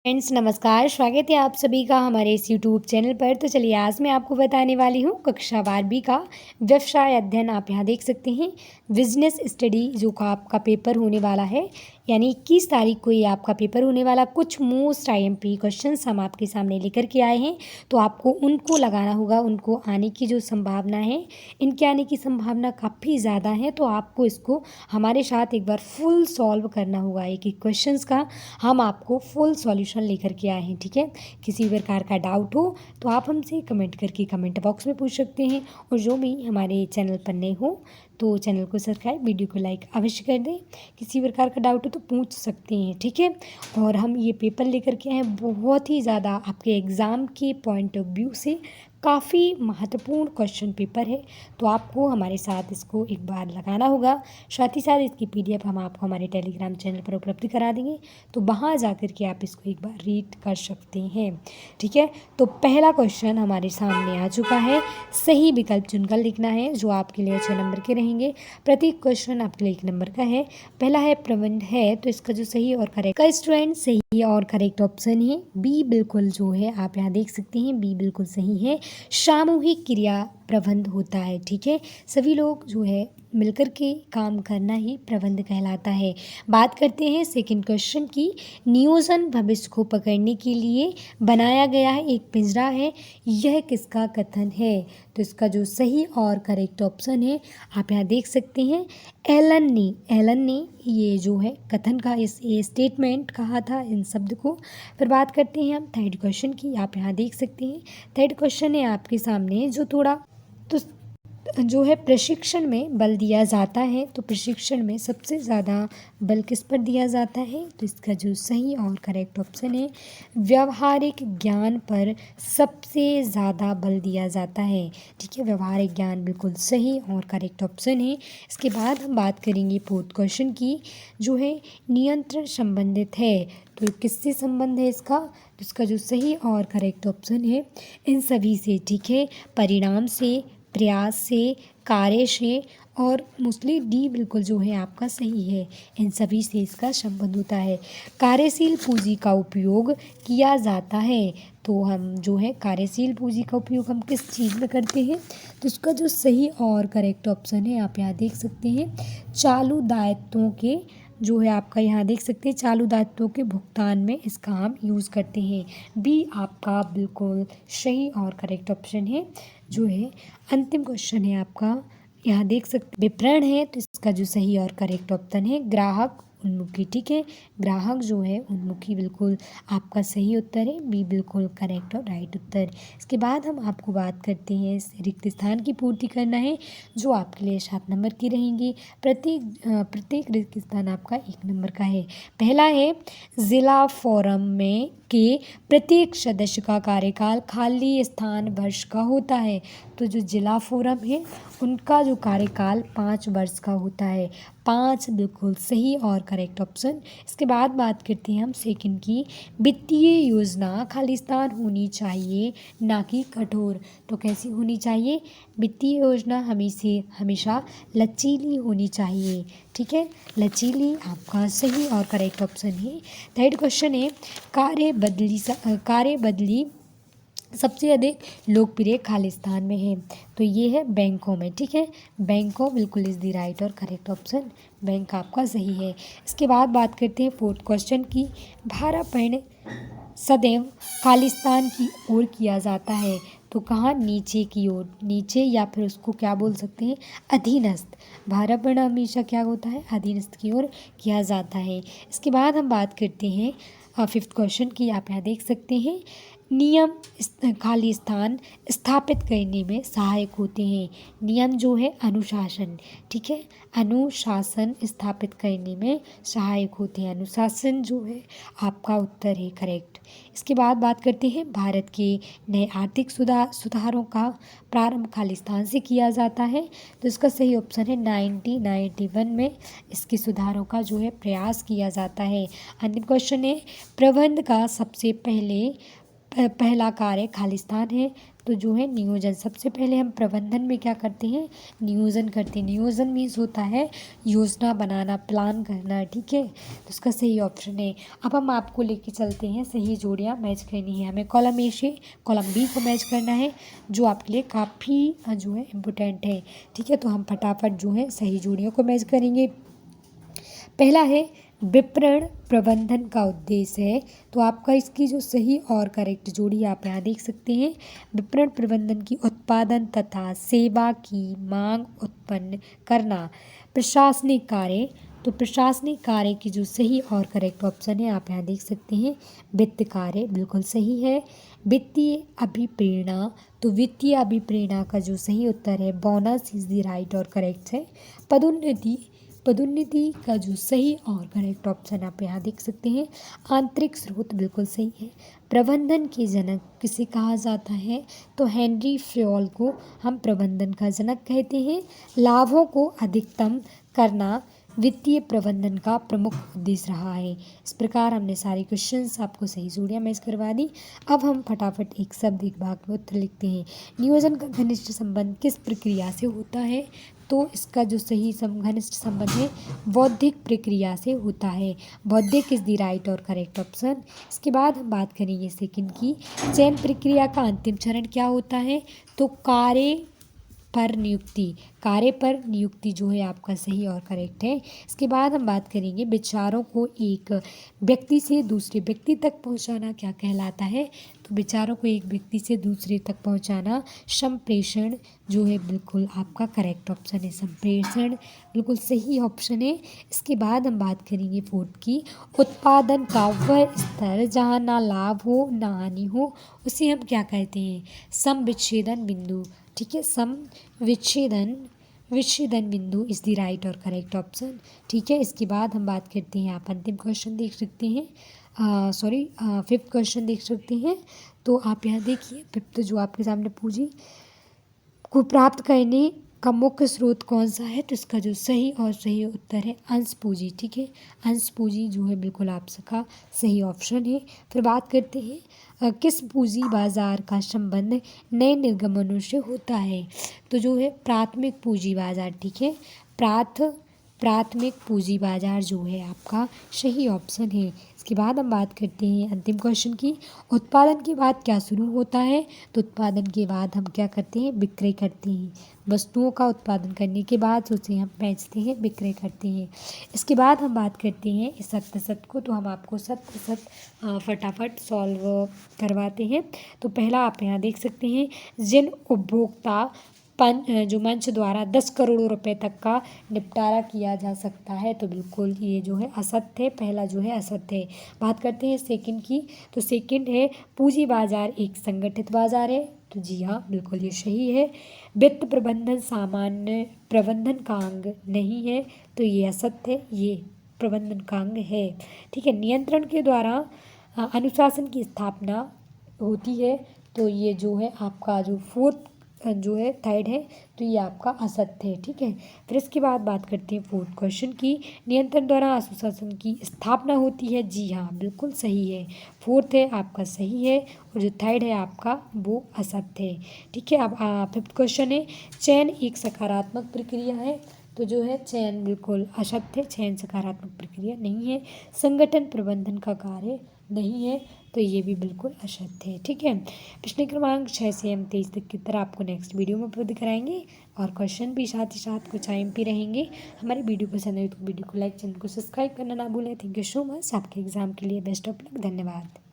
Friends नमस्कार, स्वागत है आप सभी का हमारे इस यूट्यूब चैनल पर। तो चलिए आज मैं आपको बताने वाली हूँ कक्षा 12वीं का व्यवसाय अध्ययन। आप यहाँ देख सकते हैं बिजनेस स्टडी जो का आपका पेपर होने वाला है, यानी 21 तारीख को ये आपका पेपर होने वाला। कुछ मोस्ट आईएमपी क्वेश्चंस हम आपके सामने लेकर के आए हैं, तो आपको उनको लगाना होगा। उनको आने की जो संभावना है, इनके आने की संभावना काफ़ी ज़्यादा है, तो आपको इसको हमारे साथ एक बार फुल सॉल्व करना होगा। एक एक क्वेश्चंस का हम आपको फुल सॉल्यूशन लेकर के आए हैं, ठीक है। किसी भी प्रकार का डाउट हो तो आप हमसे कमेंट करके कमेंट बॉक्स में पूछ सकते हैं, और जो भी हमारे चैनल पर नए हो तो चैनल को सब्सक्राइब, वीडियो को लाइक अवश्य कर दें। किसी प्रकार का डाउट हो तो पूछ सकते हैं, ठीक है। और हम ये पेपर लेकर के आए हैं, बहुत ही ज़्यादा आपके एग्ज़ाम के पॉइंट ऑफ व्यू से काफ़ी महत्वपूर्ण क्वेश्चन पेपर है, तो आपको हमारे साथ इसको एक बार लगाना होगा। साथ ही साथ इसकी पीडीएफ हम आपको हमारे टेलीग्राम चैनल पर उपलब्ध करा देंगे, तो वहाँ जाकर के आप इसको एक बार रीड कर सकते हैं, ठीक है। तो पहला क्वेश्चन हमारे सामने आ चुका है। सही विकल्प चुनकर लिखना है, जो आपके लिए 6 नंबर के रहेंगे। प्रत्येक क्वेश्चन आपके लिए 1 नंबर का है। पहला है प्रबंध है, तो इसका जो सही और करेक्ट का स्टूडेंट सही और करेक्ट ऑप्शन है बी, बिल्कुल जो है आप यहाँ देख सकते हैं बी बिल्कुल सही है। सामूहिक क्रिया प्रबंध होता है, ठीक है। सभी लोग जो है मिलकर के काम करना ही प्रबंध कहलाता है। बात करते हैं सेकंड क्वेश्चन की। नियोजन भविष्य को पकड़ने के लिए बनाया गया है एक पिंजरा है, यह किसका कथन है? तो इसका जो सही और करेक्ट ऑप्शन है आप यहाँ देख सकते हैं एलन ने ये जो है कथन का ये स्टेटमेंट कहा था इन शब्द को। फिर बात करते हैं हम थर्ड क्वेश्चन की। आप यहाँ देख सकते हैं थर्ड क्वेश्चन है आपके सामने, जो थोड़ा तो जो है प्रशिक्षण में बल दिया जाता है, तो प्रशिक्षण में सबसे ज़्यादा बल किस पर दिया जाता है? तो इसका जो सही और करेक्ट ऑप्शन है व्यवहारिक ज्ञान पर सबसे ज़्यादा बल दिया जाता है, ठीक है। व्यवहारिक ज्ञान बिल्कुल सही और करेक्ट ऑप्शन है। इसके बाद हम बात करेंगे फोर्थ क्वेश्चन की, जो है नियंत्रण संबंधित है, तो किससे संबंध है इसका? तो इसका जो सही और करेक्ट ऑप्शन है इन सभी से, ठीक है। परिणाम से, प्रयास से, कार्य से, और मोस्टली डी बिल्कुल जो है आपका सही है। इन सभी से इसका संबंध होता है। कार्यशील पूंजी का उपयोग किया जाता है, तो हम जो है कार्यशील पूंजी का उपयोग हम किस चीज़ में करते हैं? तो इसका जो सही और करेक्ट ऑप्शन है आप यहाँ देख सकते हैं चालू दायित्वों के, जो है आपका यहाँ देख सकते हैं चालू दायित्वों के भुगतान में इसका हम यूज़ करते हैं। बी आपका बिल्कुल सही और करेक्ट ऑप्शन है। जो है अंतिम क्वेश्चन है आपका, यहाँ देख सकते विवरण है, तो इसका जो सही और करेक्ट ऑप्शन है ग्राहक उन्मुखी, ठीक है। ग्राहक जो है उन्मुखी बिल्कुल आपका सही उत्तर है, बी बिल्कुल करेक्ट और राइट उत्तर। इसके बाद हम आपको बात करते हैं रिक्त स्थान की पूर्ति करना है, जो आपके लिए 7 नंबर की रहेंगी। प्रत्येक रिक्त स्थान आपका 1 नंबर का है। पहला है जिला फोरम में के प्रत्येक सदस्य का कार्यकाल खाली स्थान वर्ष का होता है, तो जो जिला फोरम है उनका जो कार्यकाल 5 वर्ष का होता है। 5 बिल्कुल सही और करेक्ट ऑप्शन। इसके बाद बात करते हैं हम सेकंड की। वित्तीय योजना खालिस्तान होनी चाहिए, ना कि कठोर, तो कैसी होनी चाहिए? वित्तीय योजना हमेशा लचीली होनी चाहिए, ठीक है। लचीली आपका सही और करेक्ट ऑप्शन है। थर्ड क्वेश्चन है कार्य बदली सबसे अधिक लोकप्रिय खालिस्तान में है, तो ये है बैंकों में, ठीक है। बैंकों बिल्कुल इज द राइट और करेक्ट ऑप्शन, बैंक आपका सही है। इसके बाद बात करते हैं फोर्थ क्वेश्चन की। भारापण सदैव खालिस्तान की ओर किया जाता है, तो कहाँ? नीचे की ओर, नीचे, या फिर उसको क्या बोल सकते हैं? अधीनस्थ। भारापण हमेशा क्या होता है? अधीनस्थ की ओर किया जाता है। इसके बाद हम बात करते हैं फिफ्थ क्वेश्चन की। आप यहाँ देख सकते हैं नियम खाली स्थान स्थापित करने में सहायक होते हैं। नियम जो है अनुशासन, ठीक है। अनुशासन स्थापित करने में सहायक होते हैं। अनुशासन जो है आपका उत्तर है करेक्ट। इसके बाद बात करते हैं भारत के नए आर्थिक सुधारों का प्रारंभ खालिस्तान से किया जाता है, तो इसका सही ऑप्शन है 1991 में इसके सुधारों का जो है प्रयास किया जाता है। अंतिम क्वेश्चन है प्रबंध का सबसे पहला कार्य खालिस्तान है, तो जो है नियोजन। सबसे पहले हम प्रबंधन में क्या करते हैं, नियोजन करते हैं। नियोजन मीन्स होता है योजना बनाना, प्लान करना, ठीक है। तो इसका सही ऑप्शन है। अब हम आपको लेके चलते हैं, सही जोड़ियाँ मैच करनी है हमें। कॉलम ए से कॉलम बी को मैच करना है, जो आपके लिए काफ़ी जो है इम्पोर्टेंट है, ठीक है। तो हम फटाफट जो है सही जोड़ियों को मैच करेंगे। पहला है विपणन प्रबंधन का उद्देश्य है, तो आपका इसकी जो सही और करेक्ट जोड़ी आप यहाँ देख सकते हैं। विपणन प्रबंधन की उत्पादन तथा सेवा की मांग उत्पन्न करना। प्रशासनिक कार्य, तो प्रशासनिक कार्य की जो सही और करेक्ट ऑप्शन है आप यहाँ देख सकते हैं। वित्त कार्य बिल्कुल सही है। वित्तीय अभिप्रेरणा, तो वित्तीय अभिप्रेरणा का जो सही उत्तर है बोनस इज द राइट और करेक्ट है। पदोन्नति, पदोन्नति का जो सही और करेक्ट ऑप्शन आप यहाँ देख सकते हैं। आंतरिक स्रोत बिल्कुल सही है। प्रबंधन के जनक किसे कहा जाता है, तो हेनरी फ्योल को हम प्रबंधन का जनक कहते हैं। लाभों को अधिकतम करना वित्तीय प्रबंधन का प्रमुख उद्देश्य रहा है। इस प्रकार हमने सारे क्वेश्चंस आपको सही जोड़ियाँ मैच करवा दी। अब हम फटाफट एक शब्द एक भाग में उत्तर लिखते हैं। नियोजन का घनिष्ठ संबंध किस प्रक्रिया से होता है, तो इसका जो सही घनिष्ठ संबंध है बौद्धिक प्रक्रिया से होता है। बौद्धिक इज द राइट और करेक्ट ऑप्शन। इसके बाद हम बात करेंगे सेकंड की, चयन प्रक्रिया का अंतिम चरण क्या होता है, तो कार्य पर नियुक्ति। कार्य पर नियुक्ति जो है आपका सही और करेक्ट है। इसके बाद हम बात करेंगे विचारों को एक व्यक्ति से दूसरे व्यक्ति तक पहुंचाना क्या कहलाता है, तो विचारों को एक व्यक्ति से दूसरे तक पहुंचाना संप्रेषण जो है बिल्कुल आपका करेक्ट ऑप्शन है। संप्रेषण बिल्कुल सही ऑप्शन है। इसके बाद हम बात करेंगे फोर्थ की, उत्पादन का वह स्तर जहाँ ना लाभ हो ना हानि हो उसे हम क्या कहते हैं, सम विच्छेदन बिंदु, ठीक है। सम विच्छेदन, विच्छेदन बिंदु इज द राइट और करेक्ट ऑप्शन, ठीक है। इसके बाद हम बात करते हैं, आप अंतिम क्वेश्चन देख सकते हैं, फिफ्थ क्वेश्चन देख सकते हैं। तो आप यहाँ देखिए फिफ्थ जो आपके सामने पूछी को प्राप्त करने का मुख्य स्रोत कौन सा है, तो इसका जो सही और सही उत्तर है अंश पूंजी, ठीक है। अंश पूंजी जो है बिल्कुल आप सबका सही ऑप्शन है। फिर बात करते हैं किस पूंजी बाजार का संबंध नए निर्गमनों से होता है, तो जो है प्राथमिक पूंजी बाजार, ठीक है। प्राथमिक पूंजी बाजार जो है आपका सही ऑप्शन है। इसके बाद हम बात करते हैं अंतिम क्वेश्चन की, उत्पादन के बाद क्या शुरू होता है, तो उत्पादन के बाद हम क्या करते हैं, विक्रय करते हैं। वस्तुओं का उत्पादन करने के बाद उसे हम बेचते हैं, विक्रय करते हैं। इसके बाद हम बात करते हैं इस सत्य सत्य को, तो हम आपको सत्य सत्य फटाफट सॉल्व करवाते हैं। तो पहला आप यहाँ देख सकते हैं, जिन उपभोक्ता जो मंच द्वारा 10 करोड़ रुपए तक का निपटारा किया जा सकता है, तो बिल्कुल ये जो है असत्य है। पहला जो है असत्य है। बात करते हैं सेकंड की, तो सेकंड है पूंजी बाजार एक संगठित बाजार है, तो जी हाँ बिल्कुल ये सही है। वित्त प्रबंधन सामान्य प्रबंधन का अंग नहीं है, तो ये असत्य है, ये प्रबंधन का अंग है, ठीक है। नियंत्रण के द्वारा अनुशासन की स्थापना होती है, तो ये जो है आपका जो फोर्थ जो है थर्ड है, तो ये आपका असत्य है, ठीक है। फिर इसके बाद बात करते हैं फोर्थ क्वेश्चन की, नियंत्रण द्वारा अनुशासन की स्थापना होती है, जी हाँ बिल्कुल सही है। फोर्थ है आपका सही है, और जो थर्ड है आपका वो असत्य है, ठीक है। अब फिफ्थ क्वेश्चन है, चयन एक सकारात्मक प्रक्रिया है, तो जो है चयन बिल्कुल असत्य है, चयन सकारात्मक प्रक्रिया नहीं है। संगठन प्रबंधन का कार्य नहीं है, तो ये भी बिल्कुल असत्य है, ठीक है। प्रश्न क्रमांक 6 से हम 23 तक की तरह आपको नेक्स्ट वीडियो में उपलब्ध कराएंगे, और क्वेश्चन भी साथ ही साथ कुछ IMP रहेंगे। हमारी वीडियो पसंद है तो वीडियो को लाइक, चैनल को सब्सक्राइब करना ना भूलें। Thank you so much. आपके एग्जाम के लिए बेस्ट ऑफ लक। धन्यवाद।